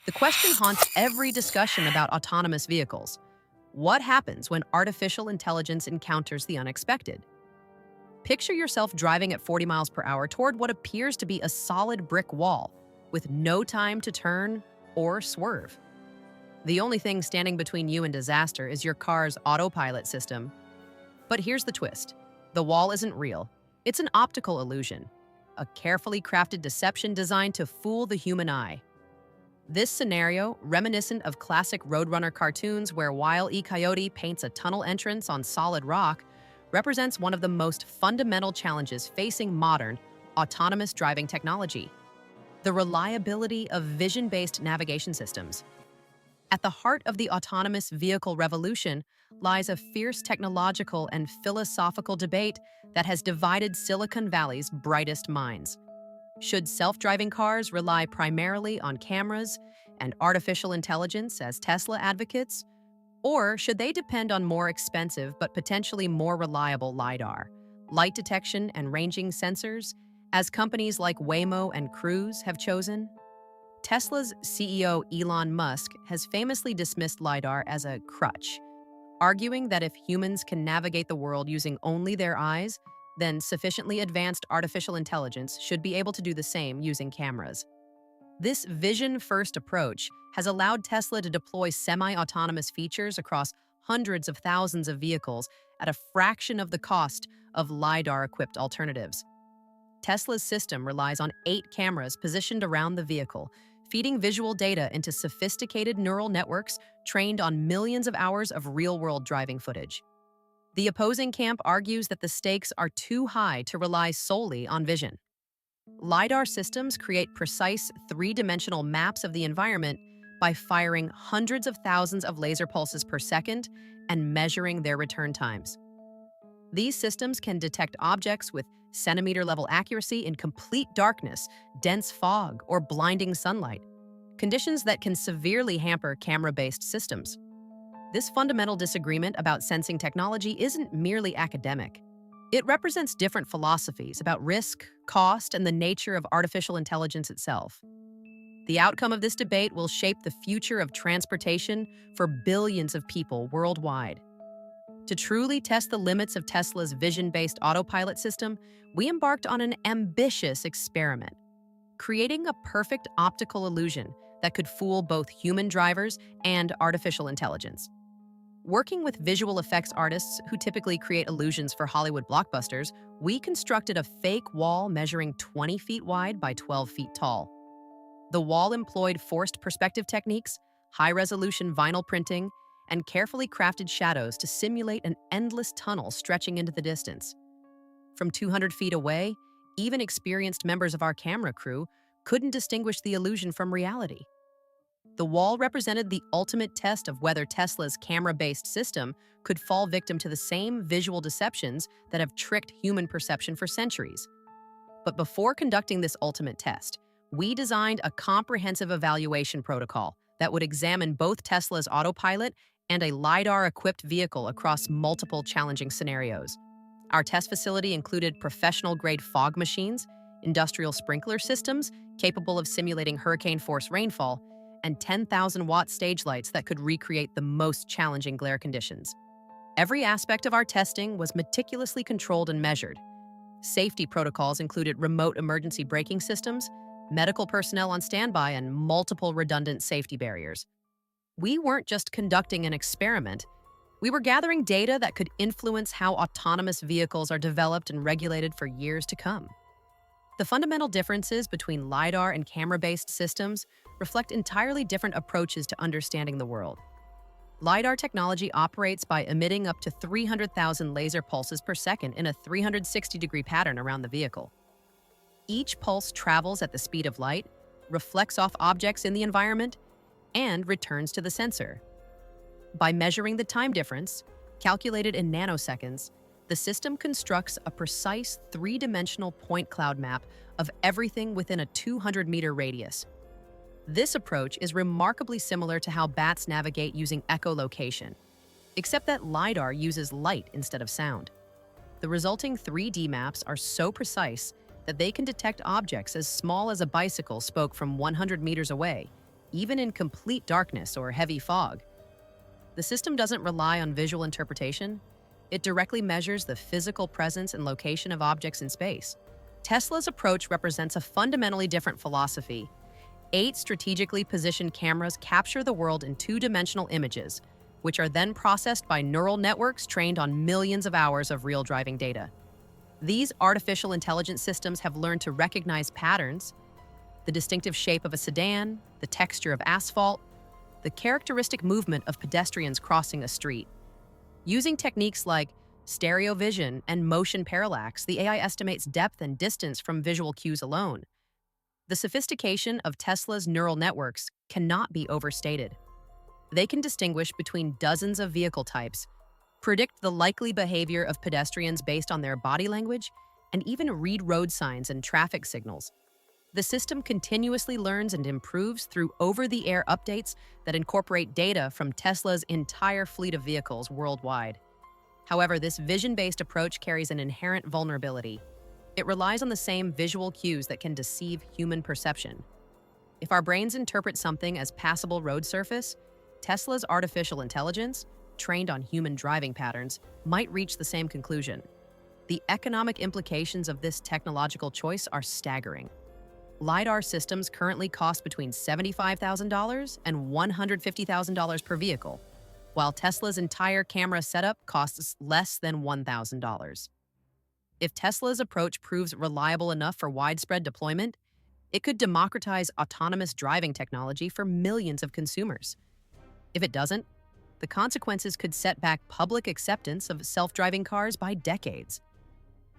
The question haunts every discussion about autonomous vehicles. What happens when artificial intelligence encounters the unexpected? Picture yourself driving at 40 miles per hour toward what appears to be a solid brick wall, with no time to turn or swerve. The only thing standing between you and disaster is your car's autopilot system. But here's the twist. The wall isn't real. It's an optical illusion, a carefully crafted deception designed to fool the human eye. This scenario, reminiscent of classic Roadrunner cartoons where Wile E. Coyote paints a tunnel entrance on solid rock, represents one of the most fundamental challenges facing modern, autonomous driving technology: the reliability of vision-based navigation systems. At the heart of the autonomous vehicle revolution lies a fierce technological and philosophical debate that has divided Silicon Valley's brightest minds. Should self-driving cars rely primarily on cameras and artificial intelligence as Tesla advocates? Or should they depend on more expensive but potentially more reliable LiDAR, light detection and ranging sensors, as companies like Waymo and Cruise have chosen? Tesla's CEO Elon Musk has famously dismissed LiDAR as a crutch, arguing that if humans can navigate the world using only their eyes, then sufficiently advanced artificial intelligence should be able to do the same using cameras. This vision-first approach has allowed Tesla to deploy semi-autonomous features across hundreds of thousands of vehicles at a fraction of the cost of LiDAR-equipped alternatives. Tesla's system relies on 8 cameras positioned around the vehicle, feeding visual data into sophisticated neural networks trained on millions of hours of real-world driving footage. The opposing camp argues that the stakes are too high to rely solely on vision. LiDAR systems create precise three-dimensional maps of the environment by firing hundreds of thousands of laser pulses per second and measuring their return times. These systems can detect objects with centimeter-level accuracy in complete darkness, dense fog, or blinding sunlight, conditions that can severely hamper camera-based systems. This fundamental disagreement about sensing technology isn't merely academic. It represents different philosophies about risk, cost, and the nature of artificial intelligence itself. The outcome of this debate will shape the future of transportation for billions of people worldwide. To truly test the limits of Tesla's vision-based autopilot system, we embarked on an ambitious experiment, creating a perfect optical illusion that could fool both human drivers and artificial intelligence. Working with visual effects artists who typically create illusions for Hollywood blockbusters, we constructed a fake wall measuring 20 feet wide by 12 feet tall. The wall employed forced perspective techniques, high-resolution vinyl printing, and carefully crafted shadows to simulate an endless tunnel stretching into the distance. From 200 feet away, even experienced members of our camera crew couldn't distinguish the illusion from reality. The wall represented the ultimate test of whether Tesla's camera-based system could fall victim to the same visual deceptions that have tricked human perception for centuries. But before conducting this ultimate test, we designed a comprehensive evaluation protocol that would examine both Tesla's Autopilot and a LiDAR-equipped vehicle across multiple challenging scenarios. Our test facility included professional-grade fog machines, industrial sprinkler systems capable of simulating hurricane-force rainfall, and 10,000-watt stage lights that could recreate the most challenging glare conditions. Every aspect of our testing was meticulously controlled and measured. Safety protocols included remote emergency braking systems, medical personnel on standby, and multiple redundant safety barriers. We weren't just conducting an experiment. We were gathering data that could influence how autonomous vehicles are developed and regulated for years to come. The fundamental differences between LiDAR and camera-based systems reflect entirely different approaches to understanding the world. LiDAR technology operates by emitting up to 300,000 laser pulses per second in a 360-degree pattern around the vehicle. Each pulse travels at the speed of light, reflects off objects in the environment, and returns to the sensor. By measuring the time difference, calculated in nanoseconds, the system constructs a precise three-dimensional point cloud map of everything within a 200-meter radius. This approach is remarkably similar to how bats navigate using echolocation, except that LiDAR uses light instead of sound. The resulting 3D maps are so precise that they can detect objects as small as a bicycle spoke from 100 meters away, even in complete darkness or heavy fog. The system doesn't rely on visual interpretation. It directly measures the physical presence and location of objects in space. Tesla's approach represents a fundamentally different philosophy. 8 strategically positioned cameras capture the world in two-dimensional images, which are then processed by neural networks trained on millions of hours of real driving data. These artificial intelligence systems have learned to recognize patterns, the distinctive shape of a sedan, the texture of asphalt, the characteristic movement of pedestrians crossing a street. Using techniques like stereo vision and motion parallax, the AI estimates depth and distance from visual cues alone. The sophistication of Tesla's neural networks cannot be overstated. They can distinguish between dozens of vehicle types, predict the likely behavior of pedestrians based on their body language, and even read road signs and traffic signals. The system continuously learns and improves through over-the-air updates that incorporate data from Tesla's entire fleet of vehicles worldwide. However, this vision-based approach carries an inherent vulnerability. It relies on the same visual cues that can deceive human perception. If our brains interpret something as passable road surface, Tesla's artificial intelligence, trained on human driving patterns, might reach the same conclusion. The economic implications of this technological choice are staggering. LiDAR systems currently cost between $75,000 and $150,000 per vehicle, while Tesla's entire camera setup costs less than $1,000. If Tesla's approach proves reliable enough for widespread deployment, it could democratize autonomous driving technology for millions of consumers. If it doesn't, the consequences could set back public acceptance of self-driving cars by decades.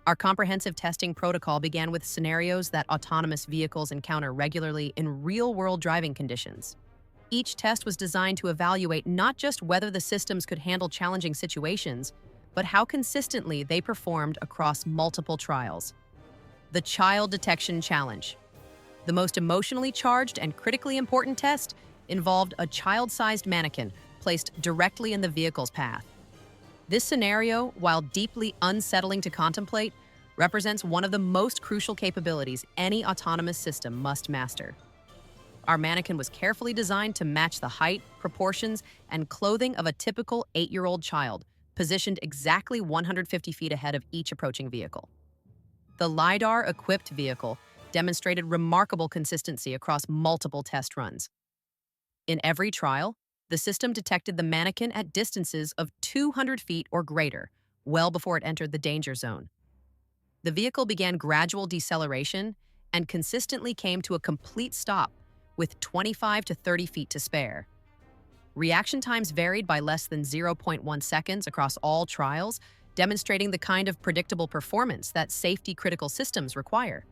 Our comprehensive testing protocol began with scenarios that autonomous vehicles encounter regularly in real-world driving conditions. Each test was designed to evaluate not just whether the systems could handle challenging situations, but how consistently they performed across multiple trials. The Child Detection Challenge. The most emotionally charged and critically important test involved a child-sized mannequin placed directly in the vehicle's path. This scenario, while deeply unsettling to contemplate, represents one of the most crucial capabilities any autonomous system must master. Our mannequin was carefully designed to match the height, proportions, and clothing of a typical 8-year-old child, positioned exactly 150 feet ahead of each approaching vehicle. The LiDAR-equipped vehicle demonstrated remarkable consistency across multiple test runs. In every trial, the system detected the mannequin at distances of 200 feet or greater, well before it entered the danger zone. The vehicle began gradual deceleration and consistently came to a complete stop with 25 to 30 feet to spare. Reaction times varied by less than 0.1 seconds across all trials, demonstrating the kind of predictable performance that safety-critical systems require.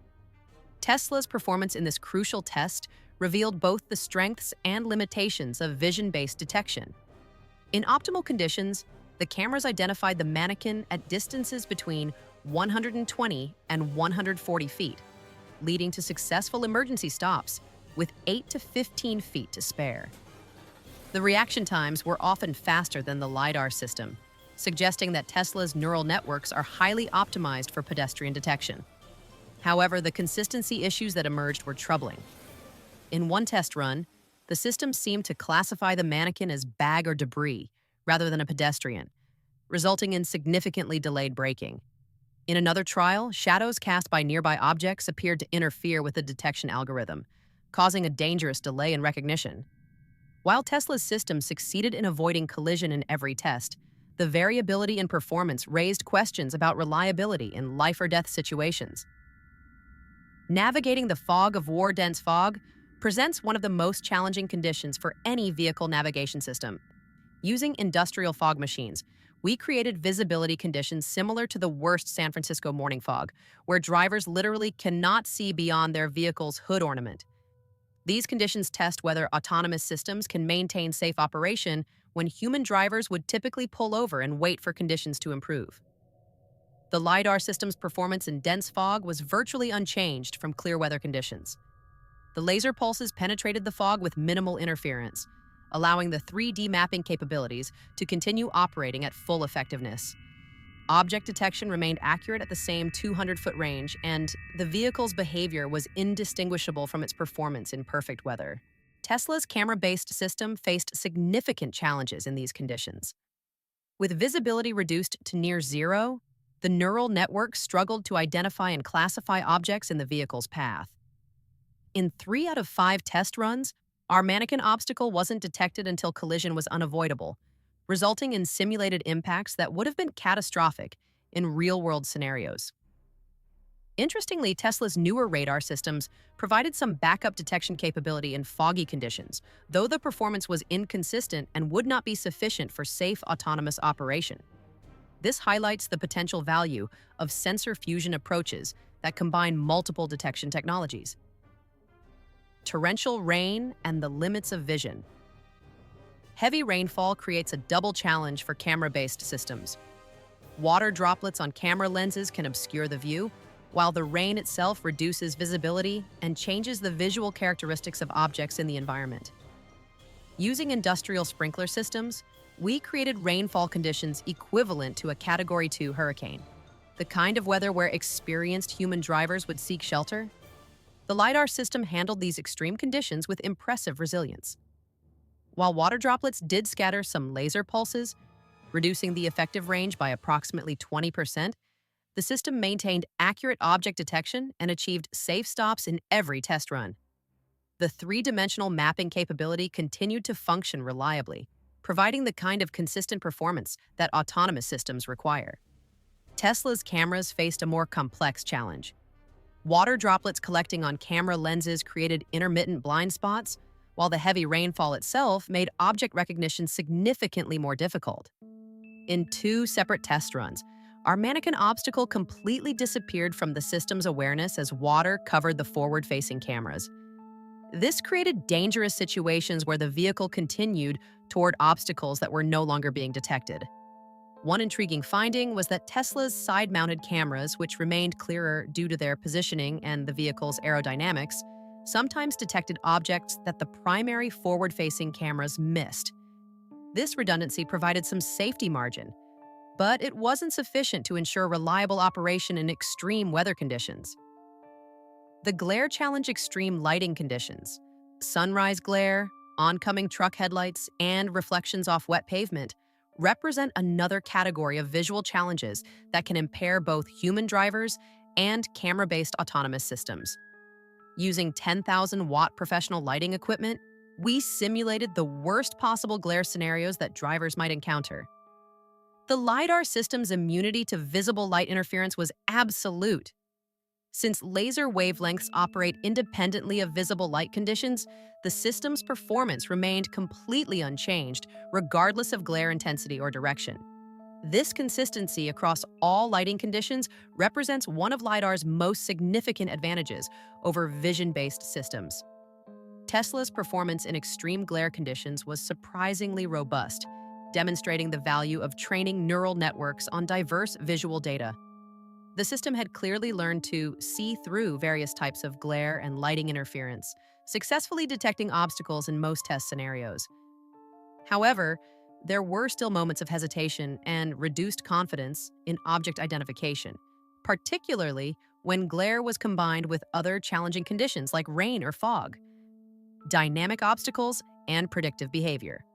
Tesla's performance in this crucial test revealed both the strengths and limitations of vision-based detection. In optimal conditions, the cameras identified the mannequin at distances between 120 and 140 feet, leading to successful emergency stops with 8 to 15 feet to spare. The reaction times were often faster than the LiDAR system, suggesting that Tesla's neural networks are highly optimized for pedestrian detection. However, the consistency issues that emerged were troubling. In one test run, the system seemed to classify the mannequin as bag or debris rather than a pedestrian, resulting in significantly delayed braking. In another trial, shadows cast by nearby objects appeared to interfere with the detection algorithm, causing a dangerous delay in recognition. While Tesla's system succeeded in avoiding collision in every test, the variability in performance raised questions about reliability in life-or-death situations. Navigating the fog of war-dense fog presents one of the most challenging conditions for any vehicle navigation system. Using industrial fog machines, we created visibility conditions similar to the worst San Francisco morning fog, where drivers literally cannot see beyond their vehicle's hood ornament. These conditions test whether autonomous systems can maintain safe operation when human drivers would typically pull over and wait for conditions to improve. The LiDAR system's performance in dense fog was virtually unchanged from clear weather conditions. The laser pulses penetrated the fog with minimal interference, allowing the 3D mapping capabilities to continue operating at full effectiveness. Object detection remained accurate at the same 200-foot range, and the vehicle's behavior was indistinguishable from its performance in perfect weather. Tesla's camera-based system faced significant challenges in these conditions. With visibility reduced to near zero, the neural network struggled to identify and classify objects in the vehicle's path. In 3 out of 5 test runs, our mannequin obstacle wasn't detected until collision was unavoidable, resulting in simulated impacts that would have been catastrophic in real-world scenarios. Interestingly, Tesla's newer radar systems provided some backup detection capability in foggy conditions, though the performance was inconsistent and would not be sufficient for safe autonomous operation. This highlights the potential value of sensor fusion approaches that combine multiple detection technologies. Torrential rain and the limits of vision. Heavy rainfall creates a double challenge for camera-based systems. Water droplets on camera lenses can obscure the view, while the rain itself reduces visibility and changes the visual characteristics of objects in the environment. Using industrial sprinkler systems, we created rainfall conditions equivalent to a Category 2 hurricane, the kind of weather where experienced human drivers would seek shelter. The LiDAR system handled these extreme conditions with impressive resilience. While water droplets did scatter some laser pulses, reducing the effective range by approximately 20%, the system maintained accurate object detection and achieved safe stops in every test run. The three-dimensional mapping capability continued to function reliably, providing the kind of consistent performance that autonomous systems require. Tesla's cameras faced a more complex challenge. Water droplets collecting on camera lenses created intermittent blind spots, while the heavy rainfall itself made object recognition significantly more difficult. In 2 separate test runs, our mannequin obstacle completely disappeared from the system's awareness as water covered the forward-facing cameras. This created dangerous situations where the vehicle continued toward obstacles that were no longer being detected. One intriguing finding was that Tesla's side-mounted cameras, which remained clearer due to their positioning and the vehicle's aerodynamics, sometimes detected objects that the primary forward-facing cameras missed. This redundancy provided some safety margin, but it wasn't sufficient to ensure reliable operation in extreme weather conditions. The glare challenge extreme lighting conditions. Sunrise glare, oncoming truck headlights, and reflections off wet pavement represent another category of visual challenges that can impair both human drivers and camera-based autonomous systems. Using 10,000-watt professional lighting equipment, we simulated the worst possible glare scenarios that drivers might encounter. The LiDAR system's immunity to visible light interference was absolute. Since laser wavelengths operate independently of visible light conditions, the system's performance remained completely unchanged, regardless of glare intensity or direction. This consistency across all lighting conditions represents one of LiDAR's most significant advantages over vision-based systems. Tesla's performance in extreme glare conditions was surprisingly robust, demonstrating the value of training neural networks on diverse visual data. The system had clearly learned to see through various types of glare and lighting interference, successfully detecting obstacles in most test scenarios. However, there were still moments of hesitation and reduced confidence in object identification, particularly when glare was combined with other challenging conditions like rain or fog, dynamic obstacles, and predictive behavior.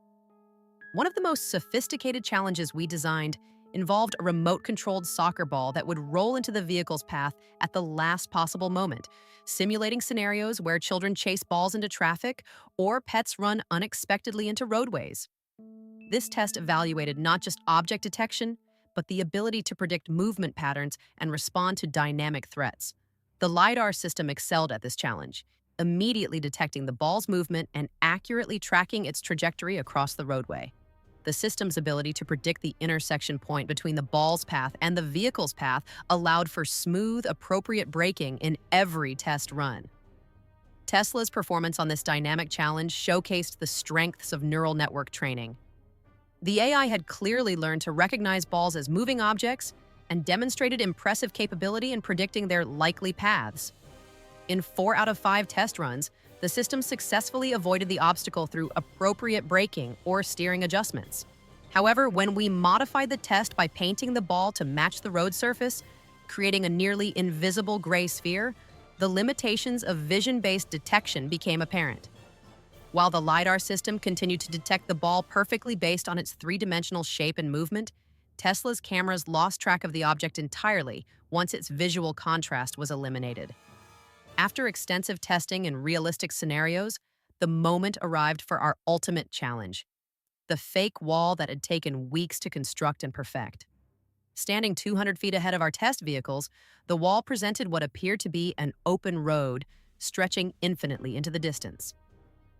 One of the most sophisticated challenges we designed involved a remote-controlled soccer ball that would roll into the vehicle's path at the last possible moment, simulating scenarios where children chase balls into traffic or pets run unexpectedly into roadways. This test evaluated not just object detection, but the ability to predict movement patterns and respond to dynamic threats. The LiDAR system excelled at this challenge, immediately detecting the ball's movement and accurately tracking its trajectory across the roadway. The system's ability to predict the intersection point between the ball's path and the vehicle's path allowed for smooth, appropriate braking in every test run. Tesla's performance on this dynamic challenge showcased the strengths of neural network training. The AI had clearly learned to recognize balls as moving objects and demonstrated impressive capability in predicting their likely paths. In 4 out of 5 test runs, the system successfully avoided the obstacle through appropriate braking or steering adjustments. However, when we modified the test by painting the ball to match the road surface, creating a nearly invisible gray sphere, the limitations of vision-based detection became apparent. While the LiDAR system continued to detect the ball perfectly based on its three-dimensional shape and movement, Tesla's cameras lost track of the object entirely once its visual contrast was eliminated. After extensive testing and realistic scenarios, the moment arrived for our ultimate challenge, the fake wall that had taken weeks to construct and perfect. Standing 200 feet ahead of our test vehicles, the wall presented what appeared to be an open road stretching infinitely into the distance.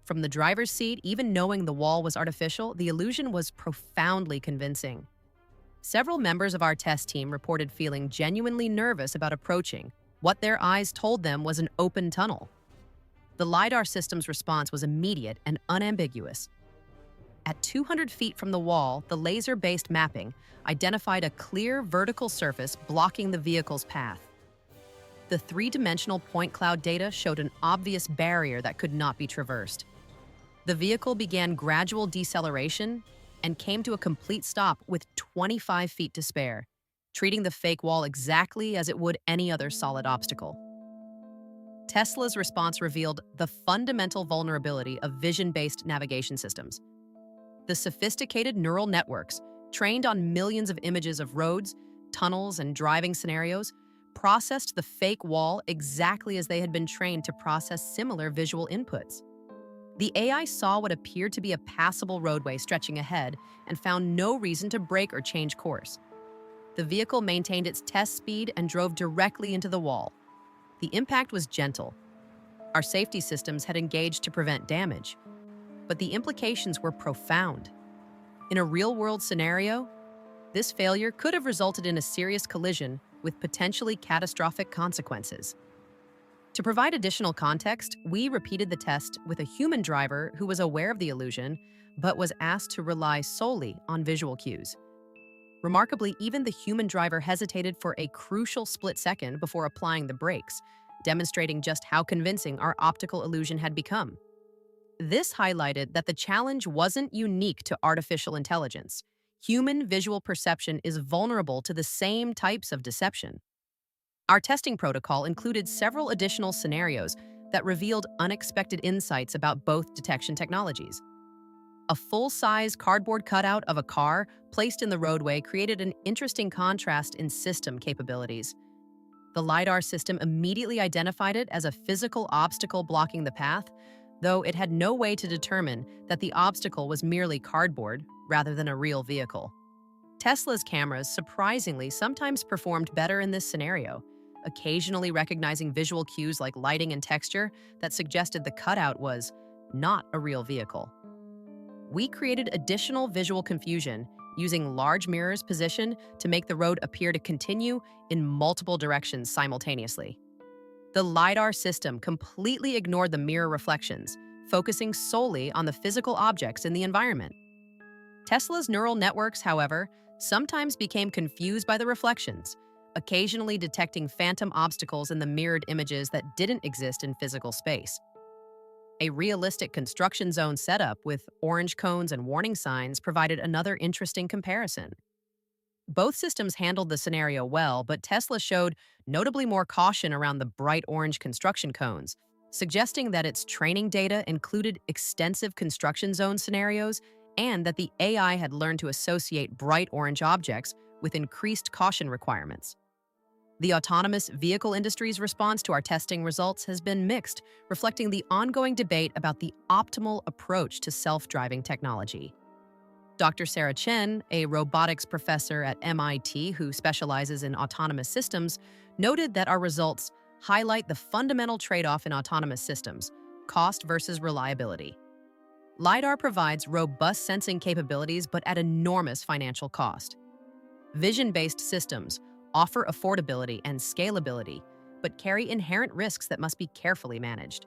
From the driver's seat, even knowing the wall was artificial, the illusion was profoundly convincing. Several members of our test team reported feeling genuinely nervous about approaching what their eyes told them was an open tunnel. The LiDAR system's response was immediate and unambiguous. At 200 feet from the wall, the laser-based mapping identified a clear vertical surface blocking the vehicle's path. The three-dimensional point cloud data showed an obvious barrier that could not be traversed. The vehicle began gradual deceleration and came to a complete stop with 25 feet to spare, treating the fake wall exactly as it would any other solid obstacle. Tesla's response revealed the fundamental vulnerability of vision-based navigation systems. The sophisticated neural networks, trained on millions of images of roads, tunnels, and driving scenarios, processed the fake wall exactly as they had been trained to process similar visual inputs. The AI saw what appeared to be a passable roadway stretching ahead and found no reason to brake or change course. The vehicle maintained its test speed and drove directly into the wall. The impact was gentle. Our safety systems had engaged to prevent damage, but the implications were profound. In a real-world scenario, this failure could have resulted in a serious collision with potentially catastrophic consequences. To provide additional context, we repeated the test with a human driver who was aware of the illusion, but was asked to rely solely on visual cues. Remarkably, even the human driver hesitated for a crucial split second before applying the brakes, demonstrating just how convincing our optical illusion had become. This highlighted that the challenge wasn't unique to artificial intelligence. Human visual perception is vulnerable to the same types of deception. Our testing protocol included several additional scenarios that revealed unexpected insights about both detection technologies. A full-size cardboard cutout of a car placed in the roadway created an interesting contrast in system capabilities. The LiDAR system immediately identified it as a physical obstacle blocking the path, though it had no way to determine that the obstacle was merely cardboard rather than a real vehicle. Tesla's cameras, surprisingly, sometimes performed better in this scenario, occasionally recognizing visual cues like lighting and texture that suggested the cutout was not a real vehicle. We created additional visual confusion using large mirrors positioned to make the road appear to continue in multiple directions simultaneously. The LiDAR system completely ignored the mirror reflections, focusing solely on the physical objects in the environment. Tesla's neural networks, however, sometimes became confused by the reflections, occasionally detecting phantom obstacles in the mirrored images that didn't exist in physical space. A realistic construction zone setup with orange cones and warning signs provided another interesting comparison. Both systems handled the scenario well, but Tesla showed notably more caution around the bright orange construction cones, suggesting that its training data included extensive construction zone scenarios and that the AI had learned to associate bright orange objects with increased caution requirements. The autonomous vehicle industry's response to our testing results has been mixed, reflecting the ongoing debate about the optimal approach to self-driving technology. Dr. Sarah Chen, a robotics professor at MIT who specializes in autonomous systems, noted that our results highlight the fundamental trade-off in autonomous systems: cost versus reliability. LiDAR provides robust sensing capabilities, but at enormous financial cost. Vision-based systems offer affordability and scalability, but carry inherent risks that must be carefully managed.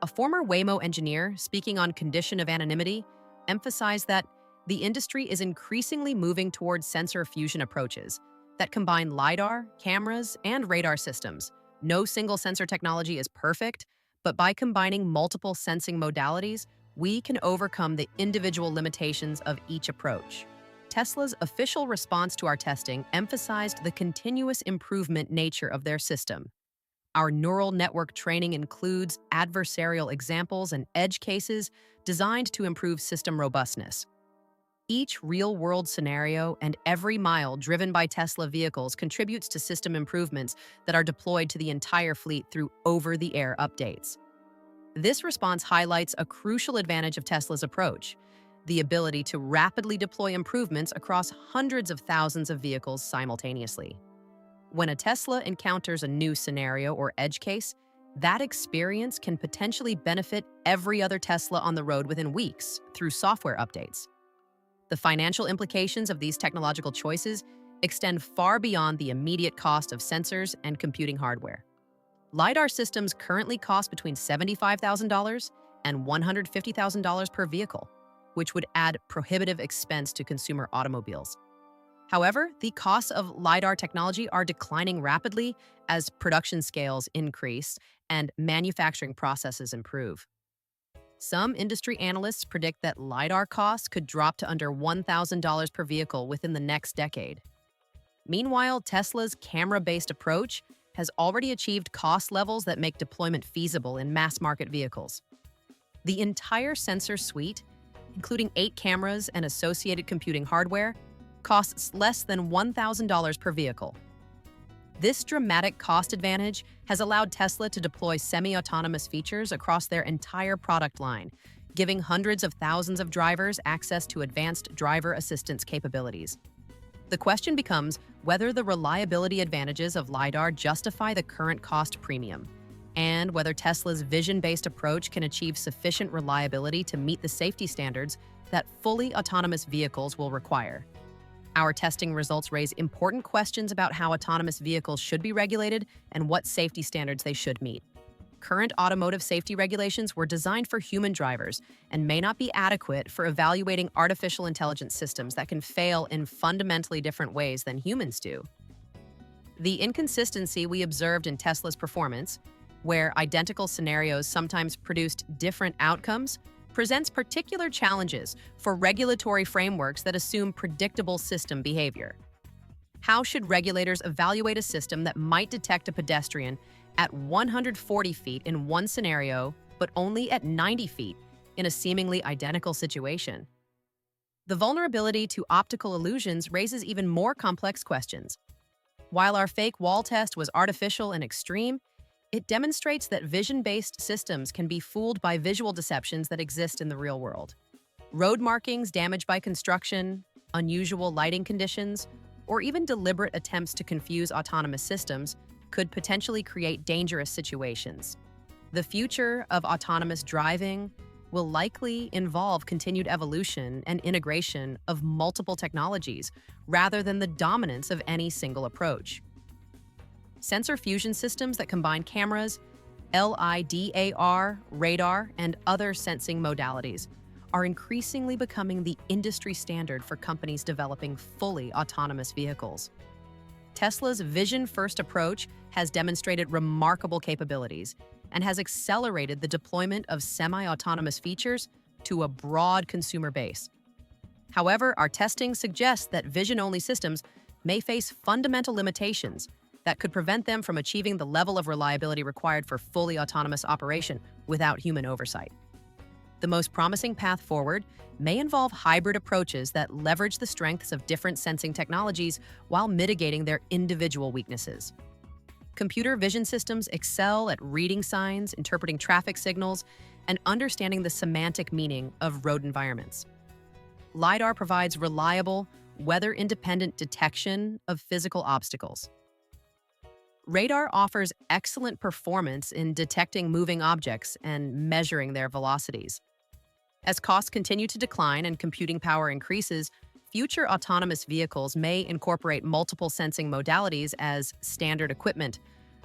A former Waymo engineer, speaking on condition of anonymity, emphasized that the industry is increasingly moving towards sensor fusion approaches that combine LiDAR, cameras, and radar systems. No single sensor technology is perfect, but by combining multiple sensing modalities, we can overcome the individual limitations of each approach. Tesla's official response to our testing emphasized the continuous improvement nature of their system. Our neural network training includes adversarial examples and edge cases designed to improve system robustness. Each real-world scenario and every mile driven by Tesla vehicles contributes to system improvements that are deployed to the entire fleet through over-the-air updates. This response highlights a crucial advantage of Tesla's approach: the ability to rapidly deploy improvements across hundreds of thousands of vehicles simultaneously. When a Tesla encounters a new scenario or edge case, that experience can potentially benefit every other Tesla on the road within weeks through software updates. The financial implications of these technological choices extend far beyond the immediate cost of sensors and computing hardware. LiDAR systems currently cost between $75,000 and $150,000 per vehicle, which would add prohibitive expense to consumer automobiles. However, the costs of LiDAR technology are declining rapidly as production scales increase and manufacturing processes improve. Some industry analysts predict that LiDAR costs could drop to under $1,000 per vehicle within the next decade. Meanwhile, Tesla's camera-based approach has already achieved cost levels that make deployment feasible in mass-market vehicles. The entire sensor suite, including 8 cameras and associated computing hardware, costs less than $1,000 per vehicle. This dramatic cost advantage has allowed Tesla to deploy semi-autonomous features across their entire product line, giving hundreds of thousands of drivers access to advanced driver assistance capabilities. The question becomes whether the reliability advantages of LiDAR justify the current cost premium, and whether Tesla's vision-based approach can achieve sufficient reliability to meet the safety standards that fully autonomous vehicles will require. Our testing results raise important questions about how autonomous vehicles should be regulated and what safety standards they should meet. Current automotive safety regulations were designed for human drivers and may not be adequate for evaluating artificial intelligence systems that can fail in fundamentally different ways than humans do. The inconsistency we observed in Tesla's performance, where identical scenarios sometimes produced different outcomes, presents particular challenges for regulatory frameworks that assume predictable system behavior. How should regulators evaluate a system that might detect a pedestrian at 140 feet in one scenario, but only at 90 feet in a seemingly identical situation? The vulnerability to optical illusions raises even more complex questions. While our fake wall test was artificial and extreme, it demonstrates that vision-based systems can be fooled by visual deceptions that exist in the real world. Road markings damaged by construction, unusual lighting conditions, or even deliberate attempts to confuse autonomous systems could potentially create dangerous situations. The future of autonomous driving will likely involve continued evolution and integration of multiple technologies rather than the dominance of any single approach. Sensor fusion systems that combine cameras, LiDAR, radar, and other sensing modalities are increasingly becoming the industry standard for companies developing fully autonomous vehicles. Tesla's vision-first approach has demonstrated remarkable capabilities and has accelerated the deployment of semi-autonomous features to a broad consumer base. However, our testing suggests that vision-only systems may face fundamental limitations that could prevent them from achieving the level of reliability required for fully autonomous operation without human oversight. The most promising path forward may involve hybrid approaches that leverage the strengths of different sensing technologies while mitigating their individual weaknesses. Computer vision systems excel at reading signs, interpreting traffic signals, and understanding the semantic meaning of road environments. LiDAR provides reliable, weather-independent detection of physical obstacles. Radar offers excellent performance in detecting moving objects and measuring their velocities. As costs continue to decline and computing power increases, future autonomous vehicles may incorporate multiple sensing modalities as standard equipment,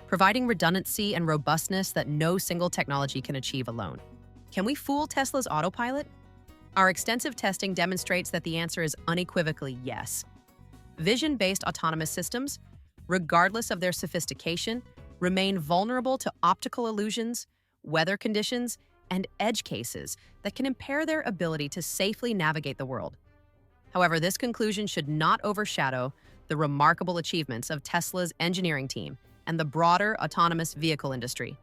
providing redundancy and robustness that no single technology can achieve alone. Can we fool Tesla's Autopilot? Our extensive testing demonstrates that the answer is unequivocally yes. Vision-based autonomous systems, regardless of their sophistication, remain vulnerable to optical illusions, weather conditions, and edge cases that can impair their ability to safely navigate the world. However, this conclusion should not overshadow the remarkable achievements of Tesla's engineering team and the broader autonomous vehicle industry.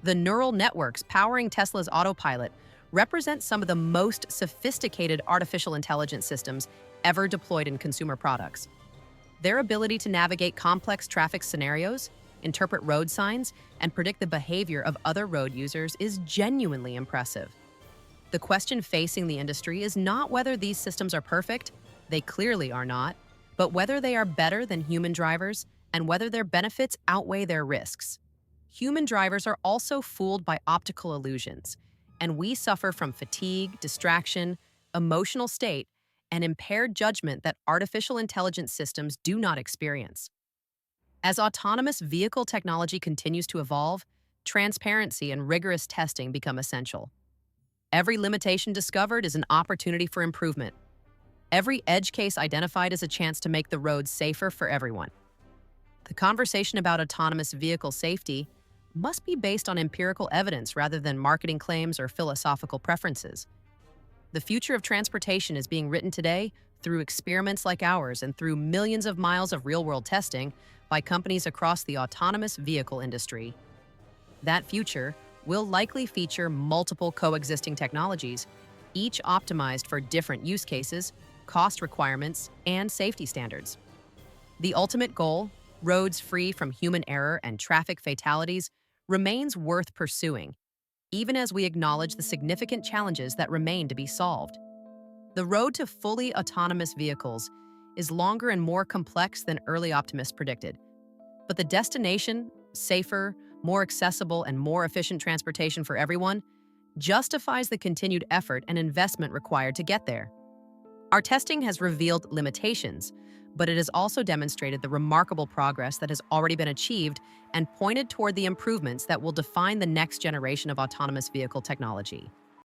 The neural networks powering Tesla's Autopilot represent some of the most sophisticated artificial intelligence systems ever deployed in consumer products. Their ability to navigate complex traffic scenarios, interpret road signs, and predict the behavior of other road users is genuinely impressive. The question facing the industry is not whether these systems are perfect, they clearly are not, but whether they are better than human drivers and whether their benefits outweigh their risks. Human drivers are also fooled by optical illusions, and we suffer from fatigue, distraction, emotional state, and impaired judgment that artificial intelligence systems do not experience. As autonomous vehicle technology continues to evolve, transparency and rigorous testing become essential. Every limitation discovered is an opportunity for improvement. Every edge case identified is a chance to make the roads safer for everyone. The conversation about autonomous vehicle safety must be based on empirical evidence rather than marketing claims or philosophical preferences. The future of transportation is being written today through experiments like ours and through millions of miles of real-world testing by companies across the autonomous vehicle industry. That future will likely feature multiple coexisting technologies, each optimized for different use cases, cost requirements, and safety standards. The ultimate goal, roads free from human error and traffic fatalities, remains worth pursuing, even as we acknowledge the significant challenges that remain to be solved. The road to fully autonomous vehicles is longer and more complex than early optimists predicted. But the destination, safer, more accessible, and more efficient transportation for everyone, justifies the continued effort and investment required to get there. Our testing has revealed limitations, but it has also demonstrated the remarkable progress that has already been achieved and pointed toward the improvements that will define the next generation of autonomous vehicle technology.